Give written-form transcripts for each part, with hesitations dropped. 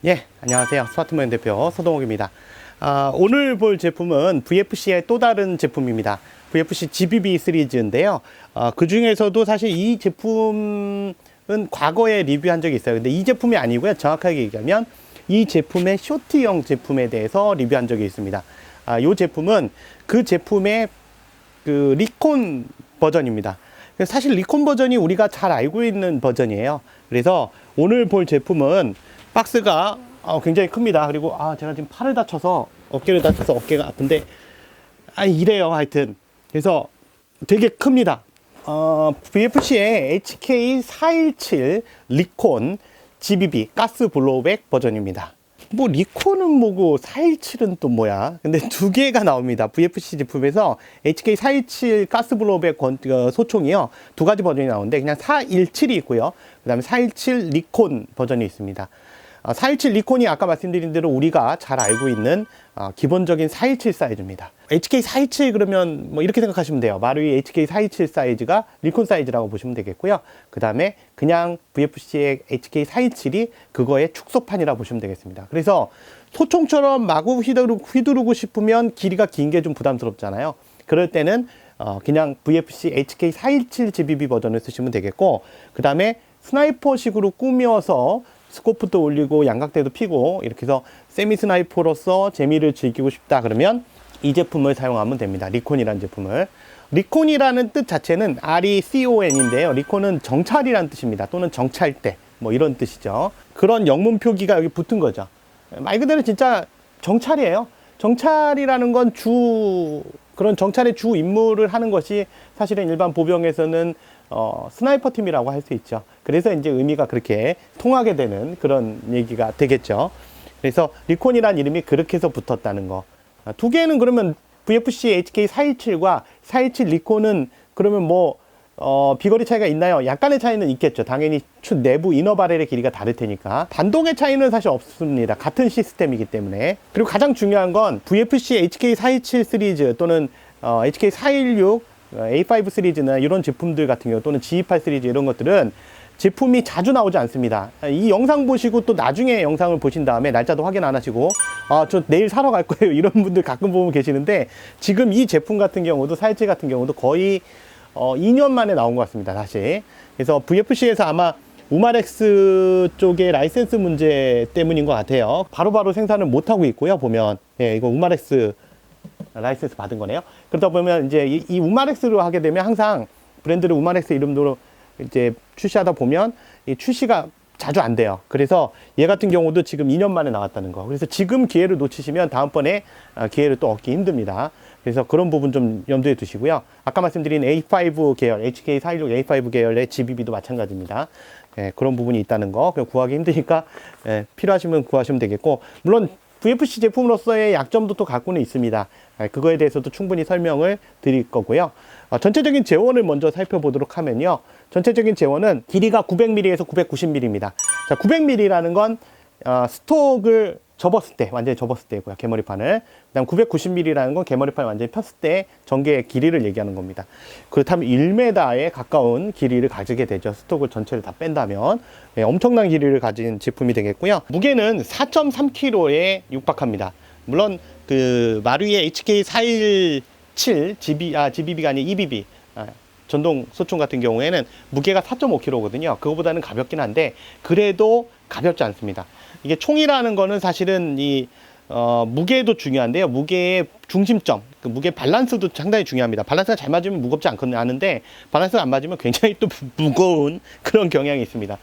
예, 안녕하세요. 스마트모션 대표 서동욱입니다. 오늘 볼 제품은 VFC의 또 다른 제품입니다. VFC GBB 시리즈인데요. 그 중에서도 사실 이 제품은 과거에 리뷰한 적이 있어요. 근데 이 제품이 아니고요. 정확하게 얘기하면 이 제품의 쇼트형 제품에 대해서 리뷰한 적이 있습니다. 이 제품은 그 제품의 그 리콘 버전입니다. 사실 리콘 버전이 우리가 잘 알고 있는 버전이에요. 그래서 오늘 볼 제품은 박스가 굉장히 큽니다. 그리고 제가 지금 팔을 다쳐서 어깨를 다쳐서 어깨가 아픈데 이래요. 하여튼 그래서 되게 큽니다. VFC의 HK417 리콘 GBB 가스 블로우백 버전입니다. 뭐 리콘은 뭐고 417은 또 뭐야? 근데 두 개가 나옵니다. VFC 제품에서 HK417 가스 블로우백 소총이요. 두 가지 버전이 나오는데 그냥 417이 있고요. 그 다음에 417 리콘 버전이 있습니다. 417 리콘이 아까 말씀드린 대로 우리가 잘 알고 있는 기본적인 417 사이즈입니다. HK417 그러면 뭐 이렇게 생각하시면 돼요. 마루이 HK417 사이즈가 리콘 사이즈라고 보시면 되겠고요. 그 다음에 그냥 VFC의 HK417이 그거의 축소판이라고 보시면 되겠습니다. 그래서 소총처럼 마구 휘두르고 싶으면 길이가 긴 게 좀 부담스럽잖아요. 그럴 때는 그냥 VFC HK417 GBB 버전을 쓰시면 되겠고, 그 다음에 스나이퍼식으로 꾸며서 스코프도 올리고 양각대도 피고 이렇게 해서 세미 스나이퍼로서 재미를 즐기고 싶다 그러면 이 제품을 사용하면 됩니다. 리콘이라는 제품을. 리콘이라는 뜻 자체는 RECON인데요. 리콘은 정찰이라는 뜻입니다. 또는 정찰대 뭐 이런 뜻이죠. 그런 영문 표기가 여기 붙은 거죠. 말 그대로 진짜 정찰이에요. 정찰이라는 건 그런 정찰의 주 임무를 하는 것이 사실은 일반 보병에서는 스나이퍼 팀이라고 할 수 있죠. 그래서 이제 의미가 그렇게 통하게 되는 그런 얘기가 되겠죠. 그래서 리콘이라는 이름이 그렇게 해서 붙었다는 거. 두 개는 그러면 VFC HK417과 417 리콘은 그러면 뭐 비거리 차이가 있나요? 약간의 차이는 있겠죠. 당연히 내부 이너 바렐의 길이가 다를 테니까. 반동의 차이는 사실 없습니다. 같은 시스템이기 때문에. 그리고 가장 중요한 건 VFC HK417 시리즈 또는 HK416 A5 시리즈나 이런 제품들 같은 경우 또는 G28 시리즈 이런 것들은 제품이 자주 나오지 않습니다. 이 영상 보시고 또 나중에 영상을 보신 다음에 날짜도 확인 안 하시고 저 내일 사러 갈 거예요 이런 분들 가끔 보면 계시는데, 지금 이 제품 같은 경우도 417 같은 경우도 거의 2년 만에 나온 것 같습니다. 다시. 그래서 VFC에서 아마 우마렉스 쪽의 라이센스 문제 때문인 것 같아요. 바로바로 생산을 못하고 있고요. 보면 이거 우마렉스 라이센스 받은 거네요. 그러다 보면 이제 이 우마렉스로 하게 되면 항상 브랜드를 우마렉스 이름으로 이제 출시하다 보면 이 출시가 자주 안 돼요. 그래서 얘 같은 경우도 지금 2년 만에 나왔다는 거. 그래서 지금 기회를 놓치시면 다음번에 기회를 또 얻기 힘듭니다. 그래서 그런 부분 좀 염두에 두시고요. 아까 말씀드린 A5 계열, HK416 A5 계열의 GBB도 마찬가지입니다. 그런 부분이 있다는 거. 구하기 힘드니까 필요하시면 구하시면 되겠고, 물론 VFC 제품으로서의 약점도 또 갖고는 있습니다. 그거에 대해서도 충분히 설명을 드릴 거고요. 전체적인 재원을 먼저 살펴보도록 하면요. 전체적인 재원은 길이가 900mm에서 990mm입니다. 자, 900mm라는 건 스톡을 접었을 때, 완전히 접었을 때고요. 개머리판을. 그다음 990mm라는 건 개머리판을 완전히 폈을 때 전개의 길이를 얘기하는 겁니다. 그렇다면 1m에 가까운 길이를 가지게 되죠. 스톡을 전체를 다 뺀다면. 엄청난 길이를 가진 제품이 되겠고요. 무게는 4.3kg에 육박합니다. 물론 그 마루이의 HK417 GBB가 아닌 EBB 전동 소총 같은 경우에는 무게가 4.5kg거든요. 그거보다는 가볍긴 한데 그래도 가볍지 않습니다. 이게 총이라는 거는 사실은 무게도 중요한데요. 무게의 중심점, 그 무게 밸런스도 상당히 중요합니다. 밸런스가 잘 맞으면 무겁지 않은데 밸런스가 안 맞으면 굉장히 또 무거운 그런 경향이 있습니다.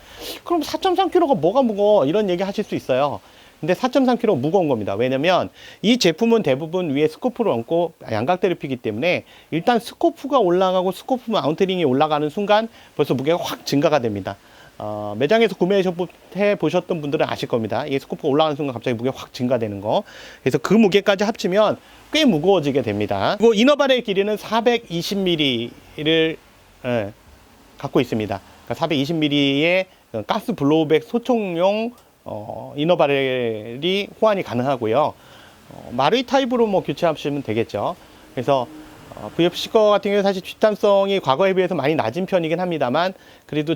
그럼 4.3kg가 뭐가 무거워? 이런 얘기 하실 수 있어요. 근데 4.3kg 무거운 겁니다. 왜냐면 이 제품은 대부분 위에 스코프를 얹고 양각대를 피기 때문에 일단 스코프가 올라가고 스코프 마운트링이 올라가는 순간 벌써 무게가 확 증가가 됩니다. 매장에서 구매해 보셨던 분들은 아실 겁니다. 이 스코프가 올라가는 순간 갑자기 무게가 확 증가되는 거. 그래서 그 무게까지 합치면 꽤 무거워지게 됩니다. 그리고 이너바렐 길이는 420mm를 갖고 있습니다. 그러니까 420mm의 가스 블로우백 소총용 이너바렐이 호환이 가능하고요. 마루이 타입으로 뭐 교체하시면 되겠죠. 그래서 VFC 거 같은 경우는 사실 뒷탄성이 과거에 비해서 많이 낮은 편이긴 합니다만, 그래도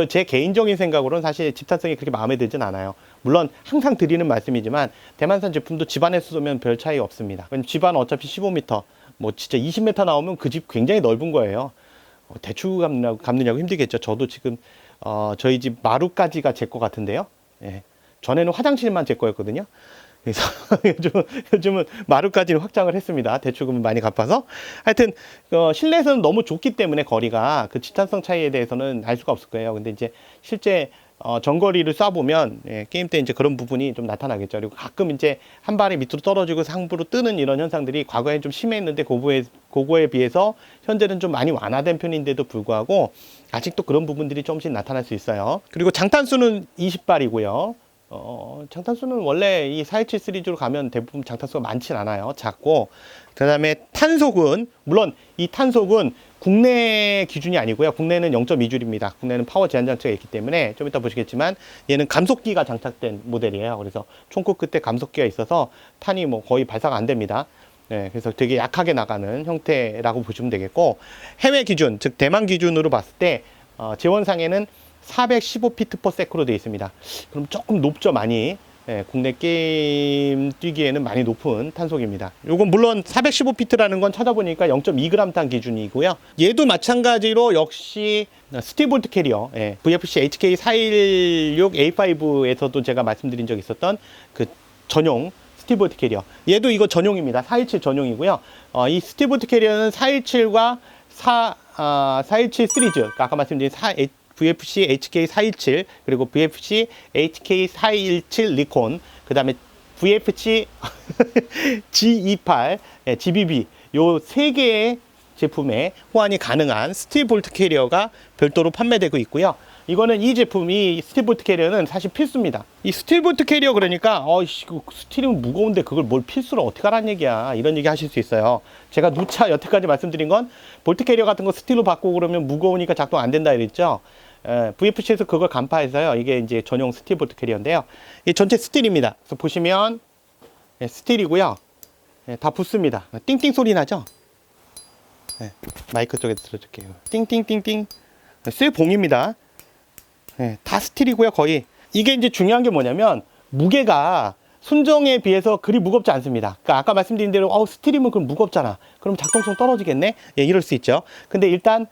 제 개인적인 생각으로는 사실 뒷탄성이 그렇게 마음에 들진 않아요. 물론 항상 드리는 말씀이지만 대만산 제품도 집안에서 쏘면 별 차이 없습니다. 집안 어차피 15m, 뭐 진짜 20m 나오면 그 집 굉장히 넓은 거예요. 대추 감느냐고 힘들겠죠. 저도 지금 저희 집 마루까지가 제 거 같은데요. 예. 전에는 화장실만 제 거였거든요. 그래서 요즘은 마루까지는 확장을 했습니다. 대출금을 많이 갚아서. 하여튼 실내에서는 너무 좁기 때문에 거리가 그 집탄성 차이에 대해서는 알 수가 없을 거예요. 근데 이제 실제 전거리를 쏴보면, 예, 게임 때 이제 그런 부분이 좀 나타나겠죠. 그리고 가끔 이제 한 발이 밑으로 떨어지고 상부로 뜨는 이런 현상들이 과거에 좀 심했는데 그거에 비해서 현재는 좀 많이 완화된 편인데도 불구하고 아직도 그런 부분들이 조금씩 나타날 수 있어요. 그리고 장탄수는 20발이고요. 장탄수는 원래 이 427 시리즈로 가면 대부분 장탄수가 많진 않아요. 작고, 그 다음에 탄속은, 물론 이 탄속은 국내 기준이 아니고요. 국내는 0.2줄입니다. 국내는 파워 제한 장치가 있기 때문에 좀 이따 보시겠지만 얘는 감속기가 장착된 모델이에요. 그래서 총구 끝에 감속기가 있어서 탄이 뭐 거의 발사가 안 됩니다. 네, 그래서 되게 약하게 나가는 형태라고 보시면 되겠고, 해외 기준, 즉 대만 기준으로 봤을 때 재원상에는 415피트/세크로 되어 있습니다. 그럼 조금 높죠, 많이. 예, 국내 게임 뛰기에는 많이 높은 탄속입니다. 요건 물론 415피트라는 건 찾아보니까 0.2g 탄 기준이고요. 얘도 마찬가지로 역시 스틸볼트 캐리어, 예, VFC HK416A5에서도 제가 말씀드린 적이 있었던 그 전용 스틸볼트 캐리어. 얘도 이거 전용입니다. 417 전용이고요. 이 스틸볼트 캐리어는 417과 417 시리즈, 그러니까 아까 말씀드린 VFC HK417, 그리고 VFC HK417 리콘, 그 다음에 VFC G28, GBB, 요 세 개의 제품에 호환이 가능한 스틸볼트 캐리어가 별도로 판매되고 있고요. 이거는 이 제품이 스틸볼트 캐리어는 사실 필수입니다. 이 스틸볼트 캐리어 그러니까 스틸은 무거운데 그걸 뭘 필수로 어떻게 하라는 얘기야, 이런 얘기 하실 수 있어요. 제가 누차 여태까지 말씀드린 건 볼트 캐리어 같은 거 스틸로 바꾸고 그러면 무거우니까 작동 안 된다 이랬죠. VFC에서 그걸 간파해서요. 이게 이제 전용 스틸볼트 캐리어인데요. 이 전체 스틸입니다. 그래서 보시면 스틸이고요. 다 붙습니다. 띵띵 소리 나죠? 마이크 쪽에 들어줄게요. 띵띵띵띵. 쇠봉입니다. 다 스틸이고요, 거의. 이게 이제 중요한 게 뭐냐면 무게가 순정에 비해서 그리 무겁지 않습니다. 그러니까 아까 말씀드린 대로 스틸이면 그럼 무겁잖아. 그럼 작동성 떨어지겠네? 예, 이럴 수 있죠. 근데 일단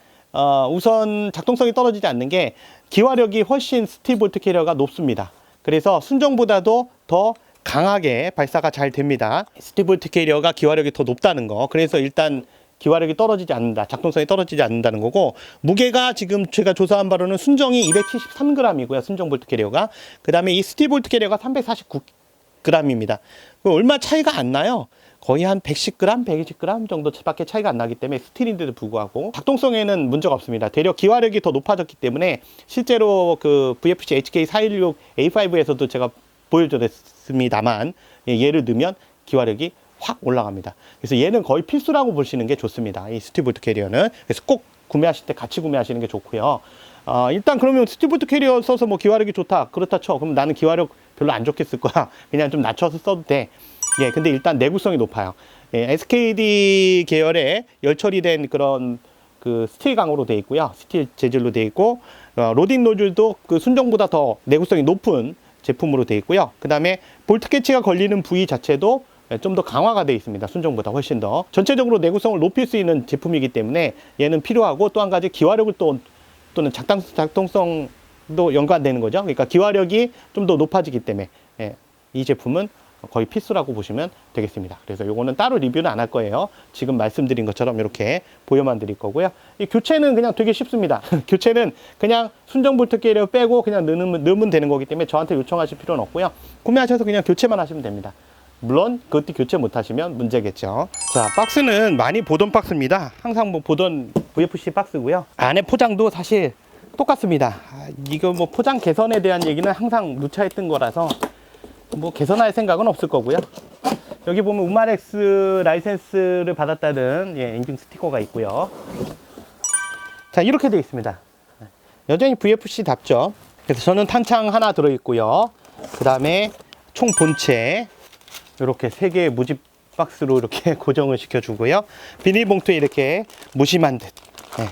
우선 작동성이 떨어지지 않는 게 기화력이 훨씬 스틸볼트 캐리어가 높습니다. 그래서 순정보다도 더 강하게 발사가 잘 됩니다. 스틸볼트 캐리어가 기화력이 더 높다는 거. 그래서 일단 기화력이 떨어지지 않는다, 작동성이 떨어지지 않는다는 거고, 무게가 지금 제가 조사한 바로는 순정이 273g이고요. 순정 볼트 캐리어가. 그 다음에 이 스틸볼트 캐리어가 349g입니다. 얼마 차이가 안 나요. 거의 한 110g, 120g 정도밖에 차이가 안 나기 때문에 스틸인데도 불구하고 작동성에는 문제가 없습니다. 되려 기화력이 더 높아졌기 때문에 실제로 그 VFC HK416A5에서도 제가 보여드렸습니다만, 얘를 넣으면 기화력이 확 올라갑니다. 그래서 얘는 거의 필수라고 보시는 게 좋습니다. 이 스틸볼트 캐리어는. 그래서 꼭 구매하실 때 같이 구매하시는 게 좋고요. 일단 그러면 스틸볼트 캐리어 써서 뭐 기화력이 좋다, 그렇다 쳐. 그럼 나는 기화력 별로 안 좋게 쓸 거야. 그냥 좀 낮춰서 써도 돼. 예, 근데 일단 내구성이 높아요. 예, SKD 계열의 열 처리된 그런 그 스틸 강으로 되어 있고요. 스틸 재질로 되어 있고, 로딩 노즐도 그 순정보다 더 내구성이 높은 제품으로 되어 있고요. 그 다음에 볼트 캐치가 걸리는 부위 자체도 좀 더 강화가 되어 있습니다. 순정보다 훨씬 더. 전체적으로 내구성을 높일 수 있는 제품이기 때문에 얘는 필요하고, 또 한 가지 기화력을 또는 작동성도 연관되는 거죠. 그러니까 기화력이 좀 더 높아지기 때문에 이 제품은 거의 필수라고 보시면 되겠습니다. 그래서 요거는 따로 리뷰는 안 할 거예요. 지금 말씀드린 것처럼 이렇게 보여만 드릴 거고요. 이 교체는 그냥 되게 쉽습니다. 교체는 그냥 순정 볼트 캐리어 빼고 그냥 넣으면 되는 거기 때문에 저한테 요청하실 필요는 없고요. 구매하셔서 그냥 교체만 하시면 됩니다. 물론 그것도 교체 못 하시면 문제겠죠. 자, 박스는 많이 보던 박스입니다. 항상 뭐 보던 VFC 박스고요. 안에 포장도 사실 똑같습니다. 이거 뭐 포장 개선에 대한 얘기는 항상 누차 했던 거라서 뭐 개선할 생각은 없을 거고요. 여기 보면 우마렉스 라이센스를 받았다는 인증 스티커가 있고요. 자, 이렇게 되어 있습니다. 여전히 VFC답죠. 그래서 저는 탄창 하나 들어있고요. 그 다음에 총 본체 이렇게 3개의 모집 박스로 이렇게 고정을 시켜주고요. 비닐봉투에 이렇게 무심한 듯, 네,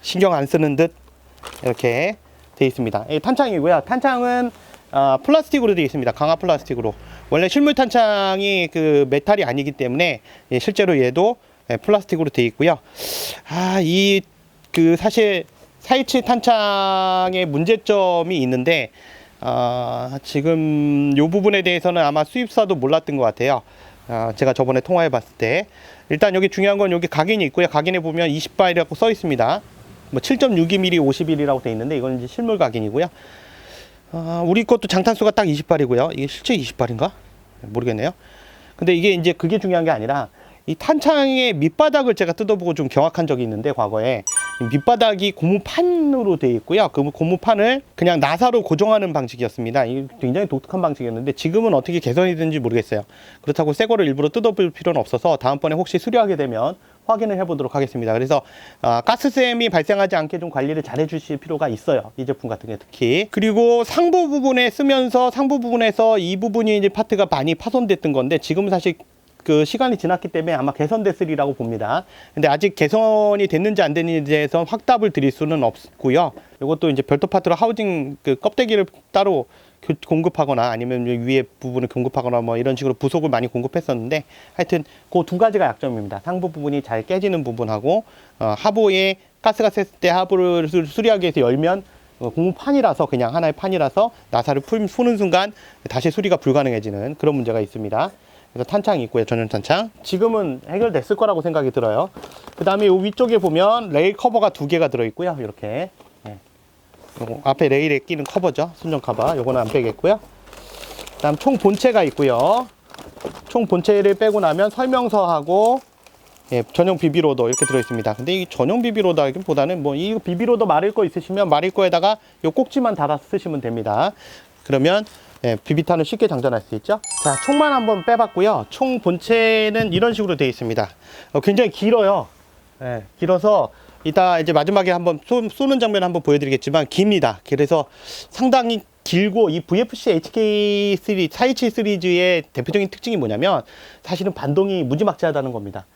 신경 안 쓰는 듯 이렇게 되어 있습니다. 탄창이고요. 탄창은 플라스틱으로 되어 있습니다. 강화 플라스틱으로. 원래 실물 탄창이 그 메탈이 아니기 때문에 실제로 얘도 플라스틱으로 되어 있고요. 사실 427 탄창의 문제점이 있는데 지금 이 부분에 대해서는 아마 수입사도 몰랐던 것 같아요. 제가 저번에 통화해 봤을 때 일단 여기 중요한 건 여기 각인이 있고요. 각인에 보면 20발이라고 써 있습니다. 뭐 7.62mm 50일이라고 돼 있는데 이건 이제 실물 각인이고요. 우리 것도 장탄수가 딱 20발이고요. 이게 실제 20발인가? 모르겠네요. 근데 이게 이제 그게 중요한 게 아니라 이 탄창의 밑바닥을 제가 뜯어보고 좀 경악한 적이 있는데, 과거에 밑바닥이 고무판으로 되어 있고요. 그 고무판을 그냥 나사로 고정하는 방식이었습니다. 이 굉장히 독특한 방식이었는데 지금은 어떻게 개선이 되는지 모르겠어요. 그렇다고 새 거를 일부러 뜯어볼 필요는 없어서 다음번에 혹시 수리하게 되면 확인을 해보도록 하겠습니다. 그래서 가스샘이 발생하지 않게 좀 관리를 잘 해주실 필요가 있어요. 이 제품 같은 게 특히. 그리고 상부 부분에 쓰면서 상부 부분에서 이 부분이 이제 파트가 많이 파손됐던 건데 지금은 사실 그 시간이 지났기 때문에 아마 개선됐으리라고 봅니다. 근데 아직 개선이 됐는지 안 됐는지에 대해서 확답을 드릴 수는 없고요. 이것도 이제 별도 파트로 하우징 그 껍데기를 따로 공급하거나 아니면 위에 부분을 공급하거나 뭐 이런 식으로 부속을 많이 공급했었는데, 하여튼 그 두 가지가 약점입니다. 상부 부분이 잘 깨지는 부분하고 하부에 가스가 샜을 때 하부를 수리하기 위해서 열면 고무판이라서, 그냥 하나의 판이라서 나사를 푸는 순간 다시 수리가 불가능해지는 그런 문제가 있습니다. 그래서 탄창이 있고요. 전용 탄창. 지금은 해결됐을 거라고 생각이 들어요. 그 다음에 이 위쪽에 보면 레일 커버가 2개가 들어있고요. 이렇게. 요거 앞에 레일에 끼는 커버죠. 순정 커버. 요거는 안 빼겠고요. 그 다음 총 본체가 있고요. 총 본체를 빼고 나면 설명서하고 전용 비비로더 이렇게 들어있습니다. 근데 이 전용 비비로더보다는 뭐 이 비비로더 마릴 거 있으시면 마릴 거에다가 요 꼭지만 달아서 쓰시면 됩니다. 그러면 비비탄을 쉽게 장전할 수 있죠. 자, 총만 한번 빼봤고요. 총 본체는 이런 식으로 되어 있습니다. 굉장히 길어요. 길어서 이따 이제 마지막에 한번 쏘는 장면 한번 보여드리겠지만 깁니다. 그래서 상당히 길고, 이 VFC HK 427 시리즈의 대표적인 특징이 뭐냐면 사실은 반동이 무지막지하다는 겁니다.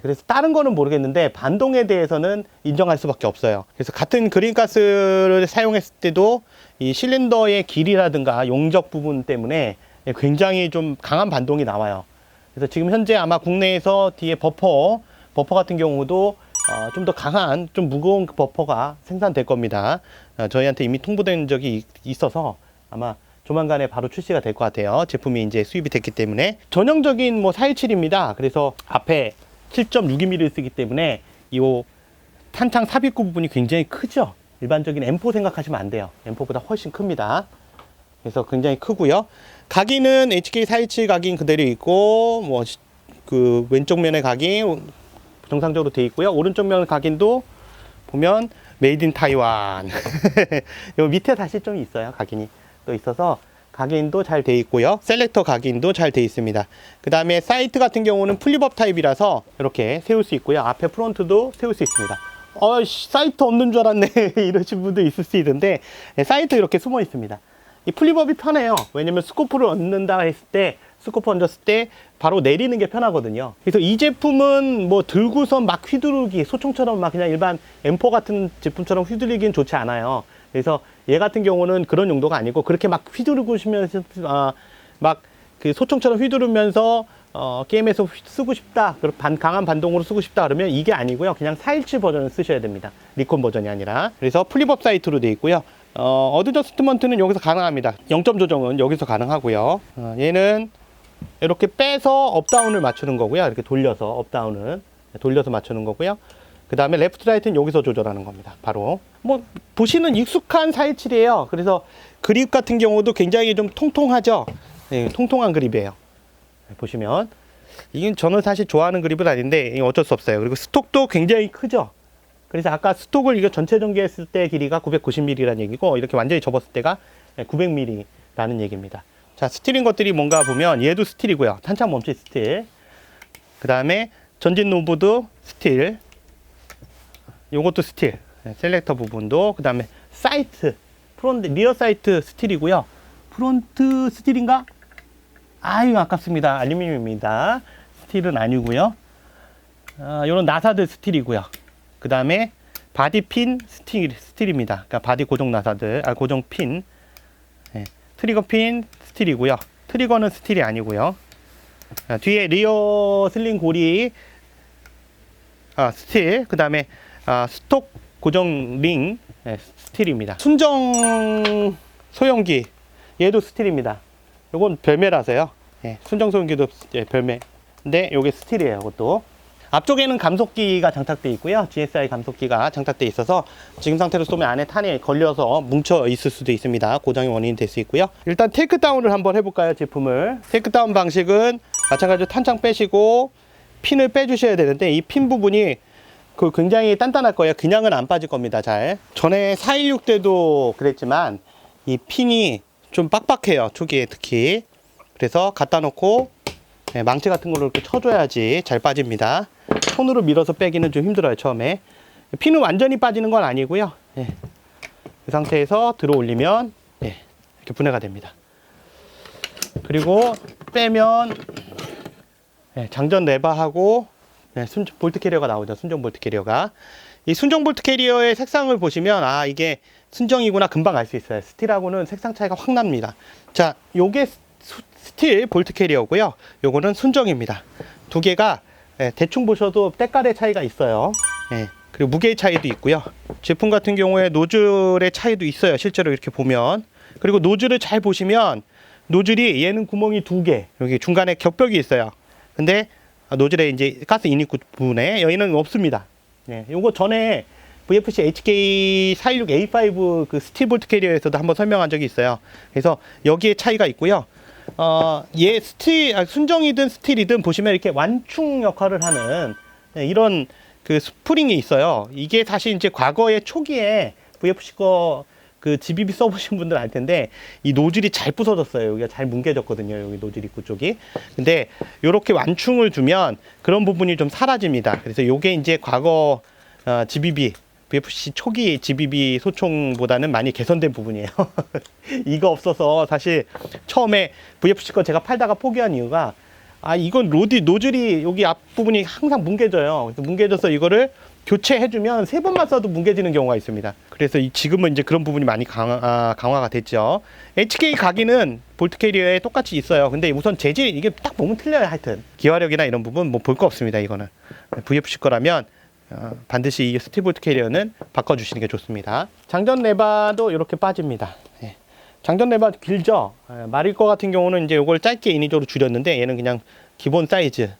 그래서 다른 거는 모르겠는데 반동에 대해서는 인정할 수밖에 없어요. 그래서 같은 그린가스를 사용했을 때도 이 실린더의 길이라든가 용적 부분 때문에 굉장히 좀 강한 반동이 나와요. 그래서 지금 현재 아마 국내에서 뒤에 버퍼 같은 경우도 좀 더 강한, 좀 무거운 버퍼가 생산될 겁니다. 저희한테 이미 통보된 적이 있어서 아마 조만간에 바로 출시가 될 것 같아요. 제품이 이제 수입이 됐기 때문에. 전형적인 뭐 417입니다. 그래서 앞에 7.62mm를 쓰기 때문에 이 탄창 삽입구 부분이 굉장히 크죠. 일반적인 M4 생각하시면 안 돼요. M4보다 훨씬 큽니다. 그래서 굉장히 크고요. 각인은 HK427 각인 그대로 있고, 뭐 그 왼쪽 면의 각인 정상적으로 되어 있고요. 오른쪽 면 각인도 보면 메이드 인 타이완. 요 밑에 다시 좀 있어요. 각인이 또 있어서 각인도 잘 되어 있고요. 셀렉터 각인도 잘 되어 있습니다. 그 다음에 사이트 같은 경우는 플립업 타입이라서 이렇게 세울 수 있고요. 앞에 프론트도 세울 수 있습니다. 사이트 없는 줄 알았네 이러신 분도 있을 수 있는데, 사이트 이렇게 숨어 있습니다. 이 플립업이 편해요. 왜냐면 스코프를 얹는다 했을 때, 스코프 얹었을 때 바로 내리는 게 편하거든요. 그래서 이 제품은 뭐 들고서 막 휘두르기, 소총처럼 막 그냥 일반 M4 같은 제품처럼 휘두르기는 좋지 않아요. 그래서 얘 같은 경우는 그런 용도가 아니고, 그렇게 막 휘두르고 싶으면서 막 그 소총처럼 휘두르면서 게임에서 쓰고 싶다, 강한 반동으로 쓰고 싶다 그러면 이게 아니고요. 그냥 417 버전을 쓰셔야 됩니다. 리콘 버전이 아니라. 그래서 플립업 사이트로 되어 있고요. 어드저스트먼트는 여기서 가능합니다. 0점 조정은 여기서 가능하고요. 얘는 이렇게 빼서 업다운을 맞추는 거고요. 이렇게 돌려서 업다운을 돌려서 맞추는 거고요. 그 다음에 레프트 라이트는 여기서 조절하는 겁니다. 바로 뭐 보시는 익숙한 417이에요. 그래서 그립 같은 경우도 굉장히 좀 통통하죠. 통통한 그립이에요. 보시면 이건 저는 사실 좋아하는 그립은 아닌데 어쩔 수 없어요. 그리고 스톡도 굉장히 크죠. 그래서 아까 스톡을 이거 전체 전개했을 때 길이가 990mm라는 얘기고, 이렇게 완전히 접었을 때가 900mm라는 얘기입니다. 자, 스틸인 것들이 뭔가 보면 얘도 스틸이고요. 탄창 멈칫 스틸. 그 다음에 전진 노브도 스틸. 요것도 스틸. 셀렉터 부분도. 그 다음에 사이트. 리어 사이트 스틸이고요. 프론트 스틸인가? 이거 아깝습니다. 알루미늄입니다. 스틸은 아니고요. 요런 나사들 스틸이고요. 그 다음에 바디핀 스틸입니다. 그러니까 바디 고정 나사들, 고정 핀. 네. 트리거 핀 스틸이고요. 트리거는 스틸이 아니고요. 뒤에 리어 슬링 고리 스틸, 그 다음에 스톡 고정 링 스틸입니다. 순정 소형기 얘도 스틸입니다. 요건 별매라서요. 순정 소형기도 별매. 근데 요게 스틸이에요. 이것도 앞쪽에는 감속기가 장착되어 있고요. GSI 감속기가 장착되어 있어서 지금 상태로 쏘면 안에 탄이 걸려서 뭉쳐 있을 수도 있습니다. 고장의 원인이 될 수 있고요. 일단 테이크다운을 한번 해볼까요? 제품을. 테이크다운 방식은 마찬가지로 탄창 빼시고 핀을 빼주셔야 되는데 이 핀 부분이 굉장히 단단할 거예요. 그냥은 안 빠질 겁니다. 잘. 전에 416 때도 그랬지만 이 핀이 좀 빡빡해요. 초기에 특히. 그래서 갖다 놓고 망치 같은 걸로 이렇게 쳐줘야지 잘 빠집니다. 손으로 밀어서 빼기는 좀 힘들어요. 처음에. 핀은 완전히 빠지는 건 아니고요. 이 상태에서 들어 올리면 이렇게 분해가 됩니다. 그리고 빼면 장전 레바하고 볼트 캐리어가 나오죠. 순정 볼트 캐리어가. 이 순정 볼트 캐리어의 색상을 보시면 이게 순정이구나 금방 알 수 있어요. 스틸하고는 색상 차이가 확 납니다. 자, 요게 스틸 볼트 캐리어고요. 요거는 순정입니다. 두 개가 대충 보셔도 때깔의 차이가 있어요. 그리고 무게의 차이도 있고요. 제품 같은 경우에 노즐의 차이도 있어요. 실제로 이렇게 보면. 그리고 노즐을 잘 보시면 노즐이 얘는 구멍이 2개, 여기 중간에 격벽이 있어요. 근데 노즐에 이제 가스 인입 부분에 여기는 없습니다. 요거 전에 VFC HK416A5 그 스틸 볼트 캐리어에서도 한번 설명한 적이 있어요. 그래서 여기에 차이가 있고요. 얘 순정이든 스틸이든 보시면 이렇게 완충 역할을 하는 이런 그 스프링이 있어요. 이게 사실 이제 과거에 초기에 VFC 거 그 GBB 써보신 분들 알 텐데 이 노즐이 잘 부서졌어요. 여기가 잘 뭉개졌거든요. 여기 노즐 입구 쪽이. 근데 이렇게 완충을 주면 그런 부분이 좀 사라집니다. 그래서 요게 이제 과거 GBB VFC 초기 GBB 소총보다는 많이 개선된 부분이에요. 이거 없어서 사실 처음에 VFC 거 제가 팔다가 포기한 이유가 이건 노즐이 여기 앞부분이 항상 뭉개져요. 그래서 뭉개져서 이거를 교체해주면 3번만 써도 뭉개지는 경우가 있습니다. 그래서 지금은 이제 그런 부분이 많이 강화가 됐죠. HK 각인은 볼트 캐리어에 똑같이 있어요. 근데 우선 재질 이게 딱 보면 틀려요. 하여튼 기화력이나 이런 부분 뭐 볼 거 없습니다. 이거는 VFC 거라면 반드시 이 스틸 볼트 캐리어는 바꿔주시는 게 좋습니다. 장전 레바도 이렇게 빠집니다. 장전 레바 길죠. 마릴 거 같은 경우는 이제 이걸 짧게 인위적으로 줄였는데 얘는 그냥 기본 사이즈,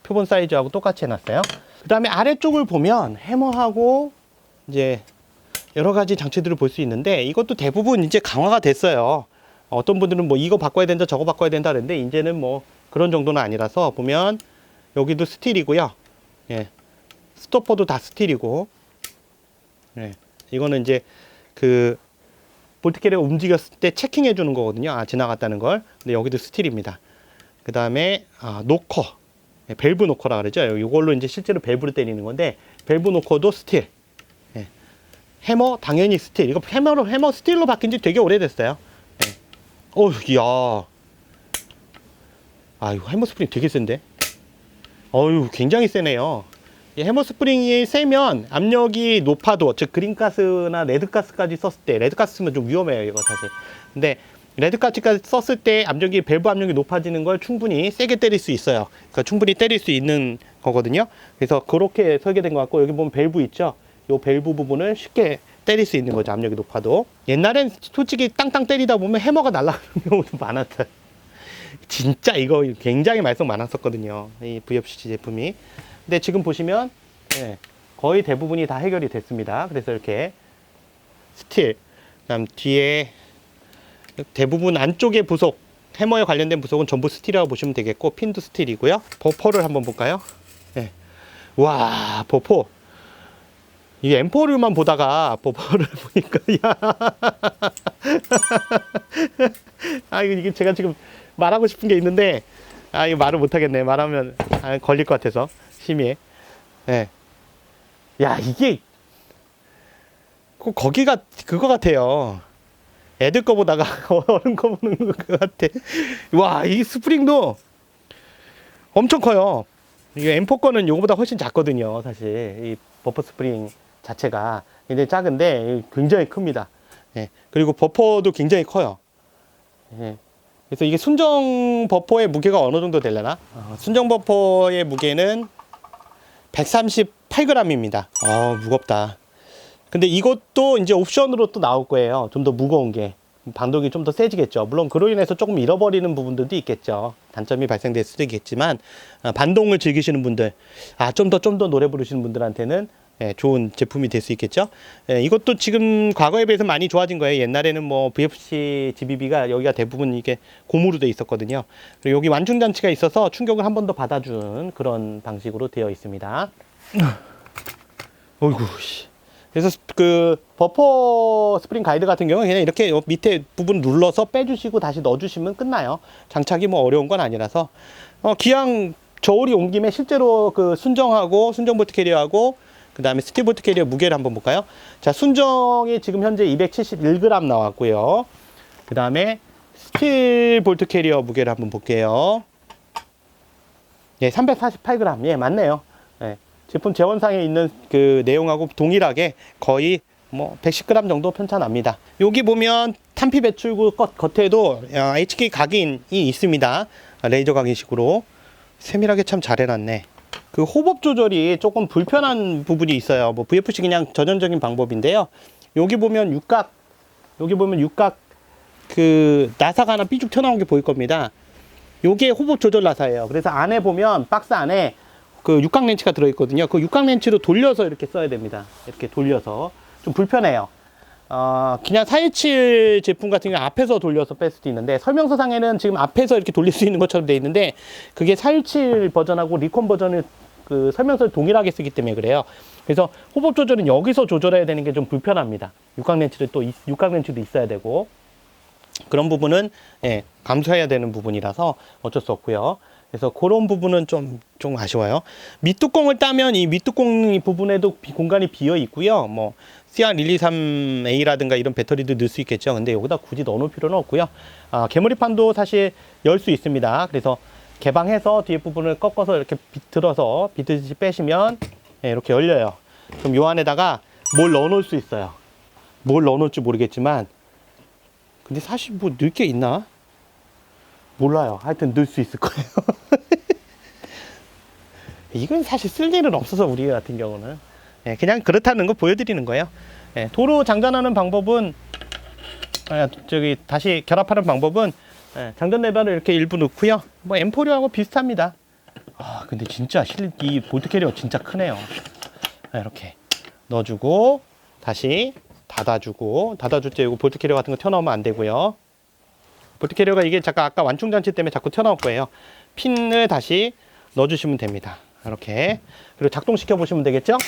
표본 사이즈하고 똑같이 해놨어요. 그 다음에 아래쪽을 보면 해머하고 이제 여러 가지 장치들을 볼 수 있는데 이것도 대부분 이제 강화가 됐어요. 어떤 분들은 뭐 이거 바꿔야 된다, 저거 바꿔야 된다 그랬는데 이제는 뭐 그런 정도는 아니라서 보면 여기도 스틸이고요. 스토퍼도 다 스틸이고, 이거는 이제 그 볼트 캐리어 움직였을 때 체킹해 주는 거거든요. 지나갔다는 걸. 근데 여기도 스틸입니다. 그 다음에 노커, 밸브 노커라 그러죠. 이걸로 이제 실제로 밸브를 때리는 건데 밸브 노커도 스틸. 해머 당연히 스틸. 이거 해머 스틸로 바뀐 지 되게 오래됐어요. 이야. 이거 해머 스프링 되게 센데. 굉장히 세네요. 이 해머 스프링이 세면 압력이 높아도, 즉 그린가스나 레드가스까지 썼을 때, 레드가스 쓰면 좀 위험해요, 이거 사실. 근데 레드가스까지 썼을 때 압력이, 밸브 압력이 높아지는 걸 충분히 세게 때릴 수 있어요. 그러니까 충분히 때릴 수 있는 거거든요. 그래서 그렇게 설계된 것 같고, 여기 보면 밸브 있죠? 이 밸브 부분을 쉽게 때릴 수 있는 거죠, 압력이 높아도. 옛날엔 솔직히 땅땅 때리다 보면 해머가 날아가는 경우도 많았어요. 진짜 이거 굉장히 말썽 많았었거든요, 이 VFC 제품이. 근데 지금 보시면 거의 대부분이 다 해결이 됐습니다. 그래서 이렇게 스틸, 그다음 뒤에 대부분 안쪽에 부속, 해머에 관련된 부속은 전부 스틸이라고 보시면 되겠고, 핀도 스틸이고요. 버퍼를 한번 볼까요? 와, 버퍼. 이 M4류만 보다가 버퍼를 보니까 이게 제가 지금 말하고 싶은 게 있는데 이거 말을 못 하겠네. 말하면 걸릴 것 같아서 심의에. 야, 이게 거기가 그거 같아요. 애들 거 보다가 어른 거 보는 것 같아. 와, 이 스프링도 엄청 커요. 이게 M4 거는 요거보다 훨씬 작거든요. 사실 이 버퍼 스프링 자체가 굉장히 작은데 굉장히 큽니다. 예. 그리고 버퍼도 굉장히 커요. 예. 그래서 이게 순정 버퍼의 무게가 어느 정도 되려나? 순정 버퍼의 무게는 138g입니다. 무겁다. 근데 이것도 이제 옵션으로 또 나올 거예요. 좀 더 무거운 게. 방독이 좀 더 세지겠죠. 물론 그로 인해서 조금 잃어버리는 부분들도 있겠죠. 단점이 발생될 수도 있겠지만, 반동을 즐기시는 분들, 좀 더 노래 부르시는 분들한테는 좋은 제품이 될 수 있겠죠. 이것도 지금 과거에 비해서 많이 좋아진 거예요. 옛날에는 뭐 VFC GBB가 여기가 대부분 이게 고무로 돼 있었거든요. 그리고 여기 완충 장치가 있어서 충격을 한 번 더 받아준 그런 방식으로 되어 있습니다. 어이구, 그래서 그 버퍼 스프링 가이드 같은 경우는 그냥 이렇게 밑에 부분 눌러서 빼주시고 다시 넣어주시면 끝나요. 장착이 뭐 어려운 건 아니라서. 기왕 저울이 온 김에 실제로 그 순정하고 순정 볼트 캐리어하고 그 다음에 스틸 볼트 캐리어 무게를 한번 볼까요? 자, 순정이 지금 현재 271g 나왔고요. 그 다음에 스틸 볼트 캐리어 무게를 한번 볼게요. 예, 348g. 예, 맞네요. 예, 제품 재원상에 있는 그 내용하고 동일하게 거의 뭐 110g 정도 편차납니다. 여기 보면 탄피 배출구 겉에도 HK 각인이 있습니다. 레이저 각인식으로. 세밀하게 참 잘 해놨네. 그 호법 조절이 조금 불편한 부분이 있어요. 뭐 VFC 그냥 전형적인 방법인데요. 여기 보면 육각 그 나사가 하나 삐죽 튀어나온 게 보일 겁니다. 요게 호법 조절 나사예요. 그래서 안에 보면 박스 안에 그 육각 렌치가 들어있거든요. 그 육각 렌치로 돌려서 이렇게 써야 됩니다. 이렇게 돌려서. 좀 불편해요. 그냥 417 제품 같은 경우 앞에서 돌려서 뺄 수도 있는데, 설명서상에는 지금 앞에서 이렇게 돌릴 수 있는 것처럼 되어 있는데, 그게 417 버전하고 리콘 버전을 그 설명서를 동일하게 쓰기 때문에 그래요. 그래서 호법 조절은 여기서 조절해야 되는 게 좀 불편합니다. 육각 렌치도 있어야 되고, 그런 부분은 감수해야 되는 부분이라서 어쩔 수 없고요. 그래서 그런 부분은 좀 아쉬워요. 밑뚜껑을 따면 이 밑뚜껑 부분에도 공간이 비어 있고요. 뭐 CR123A라든가 이런 배터리도 넣을 수 있겠죠. 근데 여기다 굳이 넣어놓을 필요는 없고요. 개머리판도 사실 열 수 있습니다. 그래서 개방해서 뒤에 부분을 꺾어서 이렇게 비틀어서 비틀듯이 빼시면 이렇게 열려요. 그럼 요 안에다가 뭘 넣어놓을 수 있어요. 뭘 넣어놓을지 모르겠지만, 근데 사실 뭐 넣을 게 있나? 몰라요. 하여튼 넣을 수 있을 거예요. 이건 사실 쓸 일은 없어서 우리 같은 경우는 그냥 그렇다는 거 보여드리는 거예요. 도로 장전하는 방법은 다시 결합하는 방법은 장전 레버를 이렇게 일부 넣고요. 뭐 M4류하고 비슷합니다. 근데 진짜 이 볼트 캐리어 진짜 크네요. 이렇게 넣어주고 다시 닫아줄 때 이거 볼트 캐리어 같은 거 튀어나오면 안 되고요. 볼트 캐리어가 이게 잠깐 아까 완충 장치 때문에 자꾸 튀어나올 거예요. 핀을 다시 넣어주시면 됩니다. 이렇게. 그리고 작동시켜 보시면 되겠죠?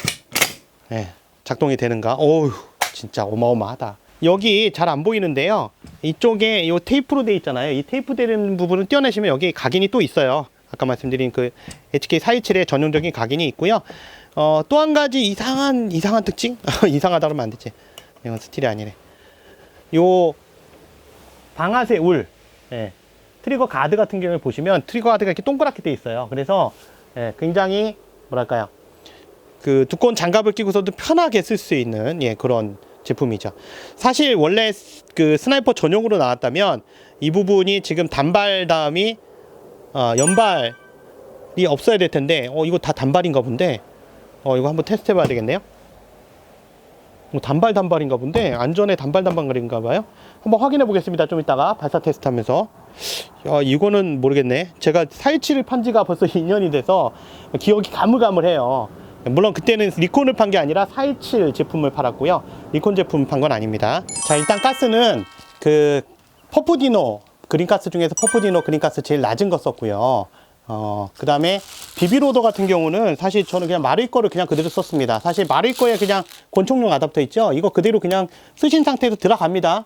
작동이 되는가? 어우, 진짜 어마어마하다. 여기 잘 안 보이는데요. 이쪽에 이 테이프로 돼 있잖아요. 이 테이프 되는 부분을 떼어내시면 여기 각인이 또 있어요. 아까 말씀드린 그 HK427의 전용적인 각인이 있고요. 또 한 가지 이상한 특징? 이상하다 그러면 안 되지. 이건 스틸이 아니네. 요 방아쇠 울, 트리거 가드 같은 경우를 보시면 트리거 가드가 이렇게 동그랗게 돼 있어요. 그래서 굉장히 뭐랄까요, 그 두꺼운 장갑을 끼고서도 편하게 쓸 수 있는 그런 제품이죠. 사실 원래 그 스나이퍼 전용으로 나왔다면 이 부분이 지금 단발 다음이 연발이 없어야 될 텐데, 이거 다 단발인가 본데, 이거 한번 테스트 해봐야 되겠네요. 단발인가 본데, 안전에 단발인가 봐요. 한번 확인해 보겠습니다. 좀 이따가 발사 테스트 하면서. 이거는 모르겠네. 제가 417을 판 지가 벌써 2년이 돼서 기억이 가물가물해요. 물론 그때는 리콘을 판 게 아니라 417 제품을 팔았고요. 리콘 제품 판 건 아닙니다. 자, 일단 가스는 그 퍼프디노 그린가스 중에서 퍼프디노 그린가스 제일 낮은 거 썼고요. 그 다음에 비비로더 같은 경우는 사실 저는 그냥 마르이 거를 그냥 그대로 썼습니다. 사실 마르이 거에 그냥 권총용 아답터 있죠? 이거 그대로 그냥 쓰신 상태에서 들어갑니다.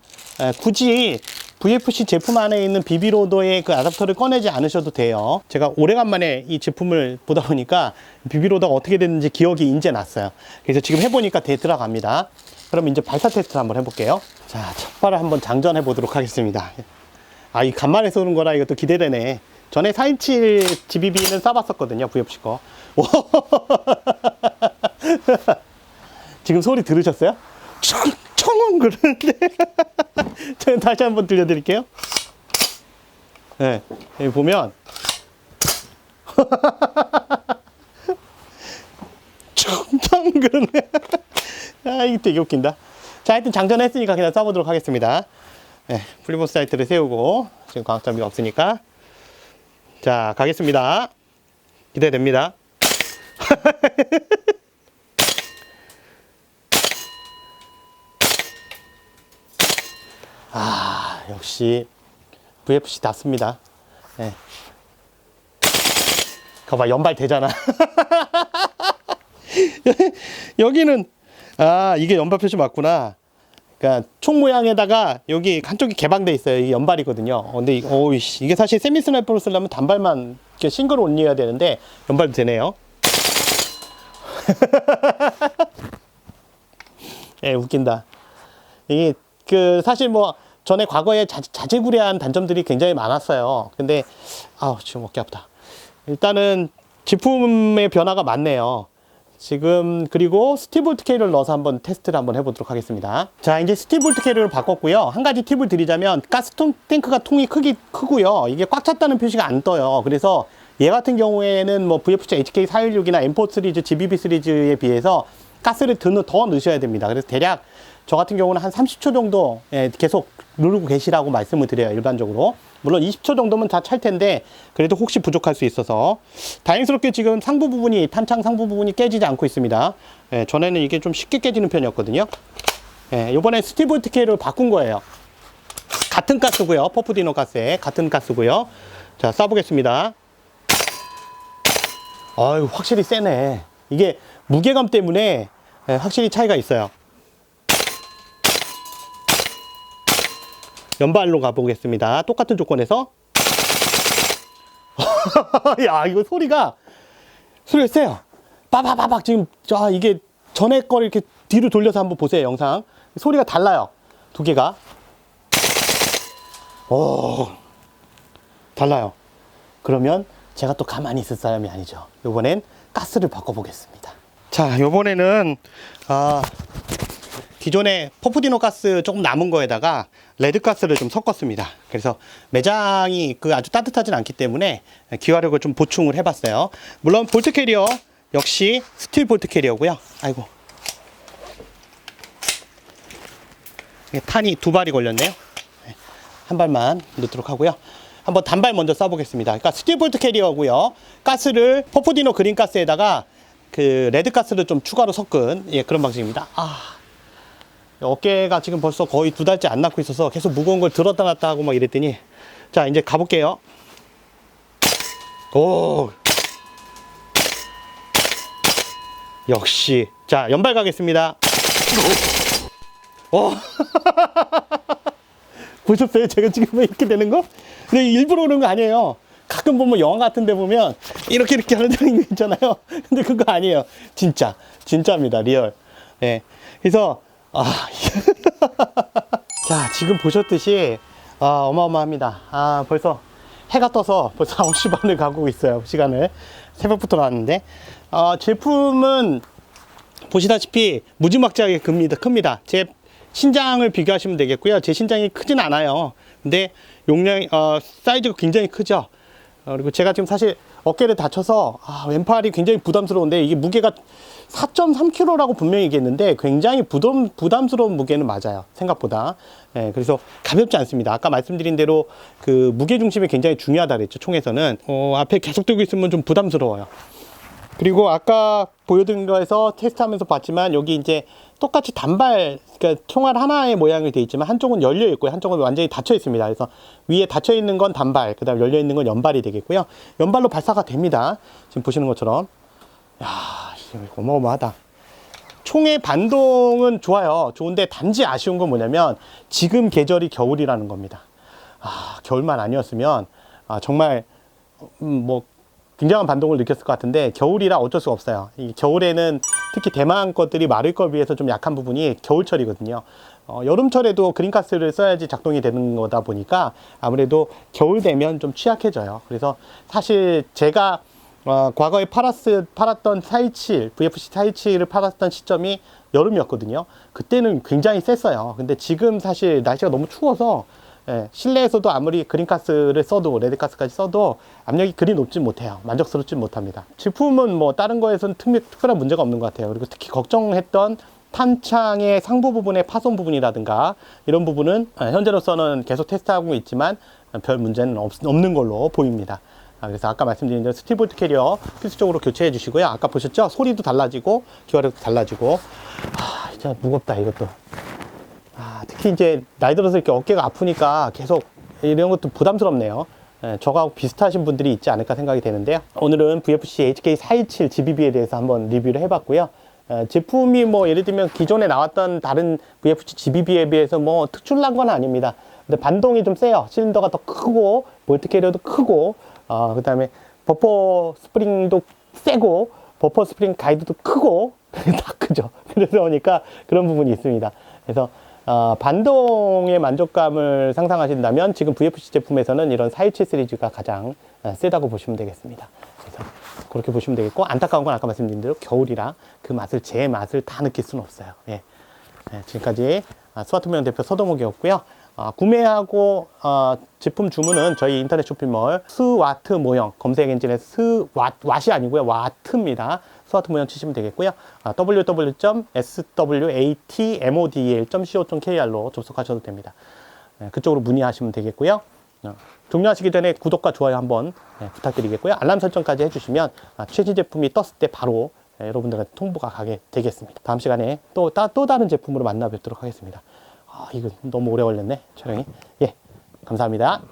굳이 VFC 제품 안에 있는 비비로더의 그 아답터를 꺼내지 않으셔도 돼요. 제가 오래간만에 이 제품을 보다 보니까 비비로더가 어떻게 됐는지 기억이 이제 났어요. 그래서 지금 해보니까 들어갑니다. 그럼 이제 발사 테스트를 한번 해볼게요. 자, 첫 발을 한번 장전해 보도록 하겠습니다. 이 간만에 쏘는 거라 이것도 기대되네. 전에 417 GBB는 쏴봤었거든요, VFC 거. 지금 소리 들으셨어요? 청청 그러는데. 제가 다시 한번 들려드릴게요. 네, 여기 보면 청청 그러네. 아, 이게 되게 웃긴다. 자, 하여튼 장전했으니까 그냥 쏴보도록 하겠습니다. 네, 플리버스 사이트를 세우고 지금 광학장비가 없으니까. 자, 가겠습니다. 기대됩니다. 아, 역시 VFC답습니다. 네. 거봐, 연발 되잖아. 여기는, 아, 이게 연발 표시 맞구나. 그러니까 총 모양에다가 여기 한쪽이 개방돼 있어요. 이게 연발이거든요. 근데 이게 사실 세미 스나이퍼로 쓰려면 단발만 이렇게 싱글 온리해야 되는데 연발도 되네요. 예, 웃긴다. 이게 그 사실 뭐 전에 과거에 자질구레한 단점들이 굉장히 많았어요. 근데 지금 어깨 아프다. 일단은 제품의 변화가 많네요. 지금 그리고 스티볼트 캐리어를 넣어서 한번 테스트를 한번 해보도록 하겠습니다. 자, 이제 스티볼트 캐리어를 바꿨고요. 한 가지 팁을 드리자면 가스통 탱크가 통이 크고요. 이게 꽉 찼다는 표시가 안 떠요. 그래서 얘 같은 경우에는 뭐 VFC HK416이나 M4 시리즈, GBB 시리즈에 비해서 가스를 더 넣으셔야 됩니다. 그래서 대략 저 같은 경우는 한 30초 정도 계속 누르고 계시라고 말씀을 드려요, 일반적으로. 물론 20초 정도면 다 찰 텐데 그래도 혹시 부족할 수 있어서. 다행스럽게 지금 상부 부분이, 탄창 상부 부분이 깨지지 않고 있습니다. 전에는 이게 좀 쉽게 깨지는 편이었거든요. 이번에 스티볼트 캐리어를 바꾼 거예요. 같은 가스고요, 퍼프디노 가스에 같은 가스고요. 자, 쏴보겠습니다. 아유, 확실히 세네. 이게 무게감 때문에 확실히 차이가 있어요. 연발로 가보겠습니다. 똑같은 조건에서. 야, 이거 소리가 세요. 빠바바박. 지금, 이게 전에 거를 이렇게 뒤로 돌려서 한번 보세요, 영상. 소리가 달라요. 두 개가. 달라요. 그러면 제가 또 가만히 있을 사람이 아니죠. 이번엔 가스를 바꿔보겠습니다. 자, 이번에는, 기존에 퍼프디노 가스 조금 남은 거에다가 레드 가스를 좀 섞었습니다. 그래서 매장이 아주 따뜻하진 않기 때문에 기화력을 좀 보충을 해봤어요. 물론 볼트 캐리어 역시 스틸 볼트 캐리어고요. 아이고, 탄이 두 발이 걸렸네요. 한 발만 넣도록 하고요. 한번 단발 먼저 쏴보겠습니다. 그러니까 스틸 볼트 캐리어고요. 가스를 퍼프디노 그린 가스에다가 그 레드 가스를 좀 추가로 섞은 그런 방식입니다. 어깨가 지금 벌써 거의 2달째 안 낫고 있어서 계속 무거운 걸 들었다 놨다 하고 막 이랬더니, 자, 이제 가볼게요. 오, 역시. 자, 연발 가겠습니다. 보셨어요? 제가 지금 이렇게 되는 거? 근데 일부러 그런 거 아니에요. 가끔 보면 영화 같은 데 보면 이렇게 하는 거 있잖아요. 근데 그거 아니에요. 진짜입니다. 리얼. 그래서 자, 지금 보셨듯이 어마어마합니다. 벌써 해가 떠서 벌써 9시 반을 가고 있어요. 시간을 새벽부터 나왔는데 제품은 보시다시피 무지막지하게 큽니다. 제 신장을 비교하시면 되겠고요. 제 신장이 크진 않아요. 근데 용량이 사이즈가 굉장히 크죠. 그리고 제가 지금 사실 어깨를 다쳐서 왼팔이 굉장히 부담스러운데, 이게 무게가 4.3kg라고 분명히 얘기했는데 굉장히 부담스러운 무게는 맞아요, 생각보다. 그래서 가볍지 않습니다. 아까 말씀드린 대로 그 무게 중심이 굉장히 중요하다 그랬죠, 총에서는. 앞에 계속 들고 있으면 좀 부담스러워요. 그리고 아까 보여드린 거에서 테스트하면서 봤지만 여기 이제 똑같이 단발, 그러니까 총알 하나의 모양이 되어 있지만 한쪽은 열려 있고요, 한쪽은 완전히 닫혀 있습니다. 그래서 위에 닫혀 있는 건 단발, 그 다음 열려 있는 건 연발이 되겠고요. 연발로 발사가 됩니다. 지금 보시는 것처럼. 야, 어마어마하다. 총의 반동은 좋은데 단지 아쉬운 건 뭐냐면 지금 계절이 겨울이라는 겁니다. 겨울만 아니었으면 정말 굉장한 반동을 느꼈을 것 같은데 겨울이라 어쩔 수가 없어요. 이 겨울에는 특히 대만 것들이 마를 걸 비해서 좀 약한 부분이 겨울철이거든요. 여름철에도 그린가스를 써야지 작동이 되는 거다 보니까 아무래도 겨울 되면 좀 취약해져요. 그래서 사실 제가 과거에 팔았던 427, VFC 427을 팔았던 시점이 여름이었거든요. 그때는 굉장히 셌어요. 근데 지금 사실 날씨가 너무 추워서 실내에서도 아무리 그린가스를 써도, 레드가스까지 써도 압력이 그리 높진 못해요. 만족스럽지 못합니다. 제품은 뭐 다른 거에서는 특별한 문제가 없는 것 같아요. 그리고 특히 걱정했던 탄창의 상부 부분의 파손 부분이라든가 이런 부분은 현재로서는 계속 테스트하고 있지만 별 문제는 없는 걸로 보입니다. 그래서 아까 말씀드린 대로 12V 캐리어 필수적으로 교체해 주시고요. 아까 보셨죠? 소리도 달라지고 기화력도 달라지고. 진짜 무겁다 이것도. 특히 이제 나이 들어서 이렇게 어깨가 아프니까 계속 이런 것도 부담스럽네요. 저하고 비슷하신 분들이 있지 않을까 생각이 되는데요. 오늘은 VFC HK427 GBB에 대해서 한번 리뷰를 해봤고요. 제품이 뭐 예를 들면 기존에 나왔던 다른 VFC GBB에 비해서 뭐 특출난 건 아닙니다. 근데 반동이 좀 세요. 실린더가 더 크고 볼트 캐리어도 크고 그 다음에 버퍼 스프링도 세고 버퍼 스프링 가이드도 크고 다 크죠. 그래서 보니까 그런 부분이 있습니다. 그래서 반동의 만족감을 상상하신다면 지금 VFC 제품에서는 이런 427 시리즈가 가장 세다고 보시면 되겠습니다. 그래서 그렇게 보시면 되겠고, 안타까운 건 아까 말씀드린 대로 겨울이라 그 맛을, 제 맛을 다 느낄 수는 없어요. 지금까지 스와트모형 대표 서동욱이었고요. 구매하고 제품 주문은 저희 인터넷 쇼핑몰 스와트 모형 검색 엔진에 스왓이 아니고요, 와트입니다. 스와트 모형 치시면 되겠고요. www.swatmodl.co.kr로 접속하셔도 됩니다. 그쪽으로 문의하시면 되겠고요. 종료하시기 전에 구독과 좋아요 한번 부탁드리겠고요. 알람 설정까지 해주시면 최신 제품이 떴을 때 바로 여러분들한테 통보가 가게 되겠습니다. 다음 시간에 또 다른 제품으로 만나 뵙도록 하겠습니다. 이거 너무 오래 걸렸네, 촬영이. 감사합니다.